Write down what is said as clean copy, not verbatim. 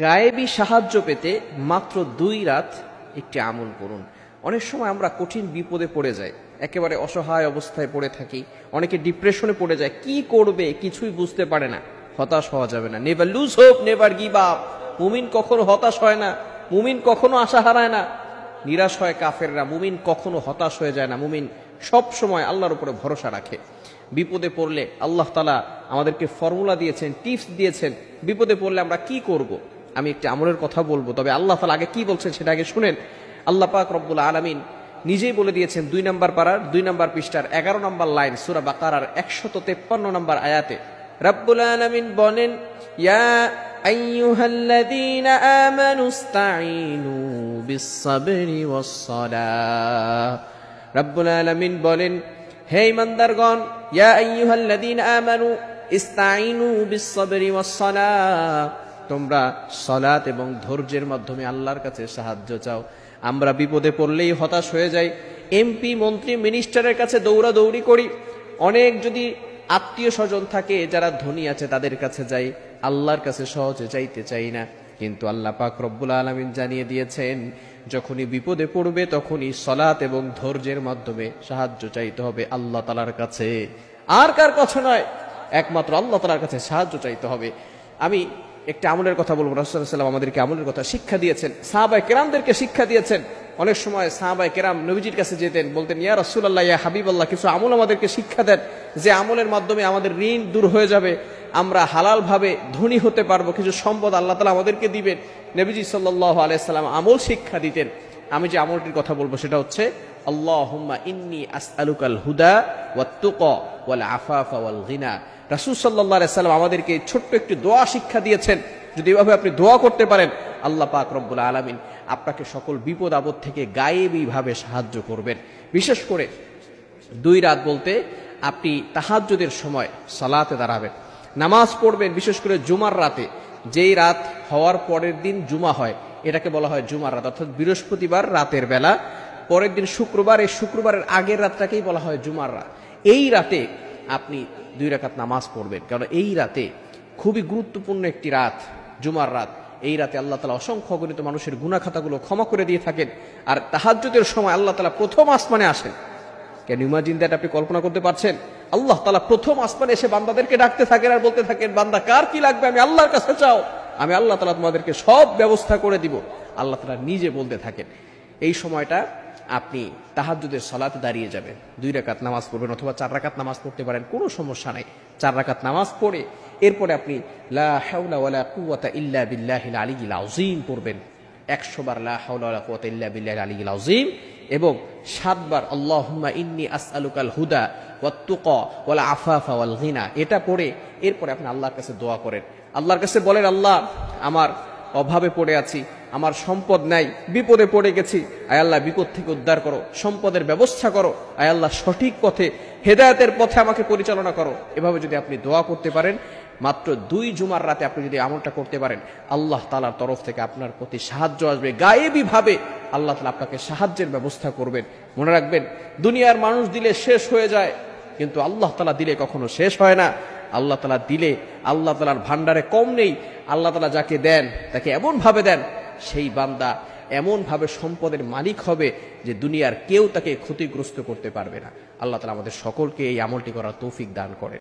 গায়েবী সাহায্য পেতে মাত্র 2 রাত একটি আমল করুন। অনেক সময় আমরা কঠিন বিপদে পড়ে যাই, একেবারে অসহায় অবস্থায় পড়ে থাকি, অনেকে ডিপ্রেশনে পড়ে যায়, কি করবে কিছুই বুঝতে পারে না। হতাশ হওয়া যাবে না। Never lose hope, never give up. মুমিন কখনো হতাশ হয় না, মুমিন কখনো আশা হারায় না। নিরাশ হয় কাফেররা, মুমিন কখনো হতাশ হয়ে যায় না। মুমিন সব সময় আল্লাহর উপরে ভরসা রাখে। বিপদে পড়লে আল্লাহ তাআলা আমাদেরকে ফর্মুলা দিয়েছেন, টিপস দিয়েছেন। বিপদে পড়লে আমরা কি করব। আমি একটি আমলের কথা বলবো, তবে আল্লাহ তাআলা আগে কি বলছেন সেটা আগে শুনেন। আল্লাহ পাক রব্বুল আলামিন নিজেই বলে দিয়েছেন 2 নম্বর পারার 2 নম্বর পৃষ্ঠার 11 নম্বর লাইন সূরা বাকারার 153 নম্বর আয়াতে রব্বুল আলামিন বলেন, ইয়া আইয়ুহাল্লাযীনা আমানুস্তাঈনু বিস-সাবরি ওয়াস-সালাহ। রব্বুল আলামিন বলেন, হে ঈমানদারগণ, ইয়া আইয়ুহাল্লাযীনা আমানু ইস্তাঈনু বিস-সাবরি ওয়াস-সালাহ, তোমরা সালাত এবং ধৈর্যের মাধ্যমে আল্লাহর কাছে সাহায্য চাও। আমরা বিপদে পড়লেই হতাশ হয়ে যাই, এমপি মন্ত্রী মিনিস্টারের কাছে দৌড়াদৌড়ি করি। অনেক যদি আত্মীয় স্বজন থাকে যারা ধনী আছে তাদের কাছে যাই, আল্লাহর কাছে সহজে চাইতে চাই না। কিন্তু আল্লাহ পাক রব্বুল আলামিন জানিয়ে দিয়েছেন, যখনই বিপদে পড়বে তখনই সালাত এবং ধৈর্যের মাধ্যমে সাহায্য চাইতে হবে আল্লাহ তাআলার কাছে। আর কার কাছে নয়, একমাত্র আল্লাহ তাআলার কাছে সাহায্য চাইতে হবে। আমি একটা আমলের কথা বলবো। রাসূলুল্লাহ সাল্লাল্লাহু আলাইহি ওয়াসাল্লাম আমাদেরকে আমলের কথা শিক্ষা দিয়েছেন, সাহাবায়ে কেরামদেরকে শিক্ষা দিয়েছেন। অনেক সময় সাহাবায়ে কেরাম নবীজির কাছে যেতেন, বলতেন, ইয়া রাসূলুল্লাহ, ইয়া হাবিবাল্লাহ, কিছু আমল আমাদেরকে শিক্ষা দেন, যে আমলের মাধ্যমে আমাদের ঋণ দূর হয়ে যাবে, আমরা হালাল ভাবে ধনী হতে পারবো, কিছু সম্পদ আল্লাহ তাআলা আমাদেরকে দিবেন। নবীজি সাল্লাল্লাহু আলাইহি ওয়াসাল্লাম আমল শিক্ষা দিতেন। আমি যে আমলটির কথা বলবো সেটা হচ্ছে, আল্লাহুম্মা ইন্নী আসআলুকাল হুদা ওয়াত তুকা ওয়াল আফাফা ওয়াল গিনা। রাসূল সাল্লাল্লাহু আলাইহি ওয়াসাল্লাম আমাদেরকে ছোট্ট একটি দোয়া শিক্ষা দিয়েছেন। যদি এভাবে আপনি দোয়া করতে পারেন, আল্লাহ পাক রব্বুল আলামিন আপনাকে সকল বিপদ আপদ থেকে গায়েবী ভাবে সাহায্য করবেন। বিশেষ করে 2 রাত বলতে আপনি তাহাজ্জুদের সময় সালাতে দাঁড়াবেন, নামাজ পড়বেন। বিশেষ করে জুমার রাতে, যেই রাত হওয়ার পরের দিন জুমা হয়, এটাকে বলা হয় জুমার রাত, অর্থাৎ বৃহস্পতিবার রাতের বেলা, পরের দিন শুক্রবার, এই শুক্রবারের আগের রাতটাকেই বলা হয় জুমার রাত। এই রাতে আপনি 2 রাকাত নামাজ পড়বেন, কারণ এই রাতে খুবই গুরুত্বপূর্ণ একটি রাত, জুমার রাত। এই রাতে আল্লাহ তাআলা অসংখ্য অগণিত মানুষের গুনাহ খাতাগুলো ক্ষমা করে দিয়ে থাকেন। আর তাহাজ্জুদের সময় আল্লাহ তাআলা প্রথম আসমানে আসেন। Can you imagine that? আপনি কল্পনা করতে পারছেন? আল্লাহ তাআলা প্রথম আসমানে এসে বান্দাদেরকে ডাকতে থাকেন আর বলতে থাকেন, বান্দা কার কি লাগবে আমি আল্লাহর কাছে চাও, আমি আল্লাহ তাআলা তোমাদেরকে সব ব্যবস্থা করে দিব। আল্লাহ তাআলা নিজে বলতে থাকেন। এই সময়টা আপনি তাহাজ্জুদের সালাতে দাঁড়িয়ে যাবেন, 2 রাকাত নামাজ পড়বেন, অথবা 4 রাকাত নামাজ পড়তে পারেন, কোনো সমস্যা নাই। 4 রাকাত নামাজ পড়ে এরপরে আপনি লা হাওলা ওয়ালা কুওয়াতা ইল্লা বিল্লাহিল আলিয়্যিল আযীম পড়বেন। 100 বার লা হাওলা ওয়ালা কুওয়াতা ইল্লা বিল্লাহিল আলিয়্যিল আযীম, এবং 7 বার আল্লাহুম্মা ইন্নী আসআলুকাল হুদা ওয়াত তুকা ওয়াল আফাফা ওয়াল গিনা। এটা পড়ে এরপরে আপনি আল্লাহর কাছে দোয়া করেন। আল্লাহর কাছে বলেন, আল্লাহ, আমার অভাবে পড়ে আছি, আমার সম্পদ নাই, বিপদে পড়ে গেছি, আয় আল্লাহ বিপদ থেকে উদ্ধার করো, সম্পদের ব্যবস্থা করো, আয় আল্লাহ সঠিক পথে, হেদায়েতের পথে আমাকে পরিচালনা করো। এভাবে যদি আপনি দোয়া করতে পারেন, মাত্র 2 জুমার রাতে আপনি যদি আমলটা করতে পারেন, আল্লাহ তাআলার তরফ থেকে আপনার প্রতি সাহায্য আসবে। গায়েবী ভাবে আল্লাহ তাআলা আপনাকে সাহায্যের ব্যবস্থা করবেন। মনে রাখবেন, দুনিয়ার মানুষ দিলে শেষ হয়ে যায়, কিন্তু আল্লাহ তাআলা দিলে কখনো শেষ হয় না। আল্লাহ তাআলা দিলে আল্লাহ তাআলার ভান্ডারে কম নেই। আল্লাহ তাআলা যাকে দেন তাকে এমন ভাবে দেন, সেই বান্দা এমন ভাবে সম্পদের মালিক হবে যে দুনিয়ার কেউ তাকে ক্ষতিগ্রস্ত করতে পারবে না। আল্লাহ তাআলা আমাদের সকলকে এই আমলটি করার তৌফিক দান করেন।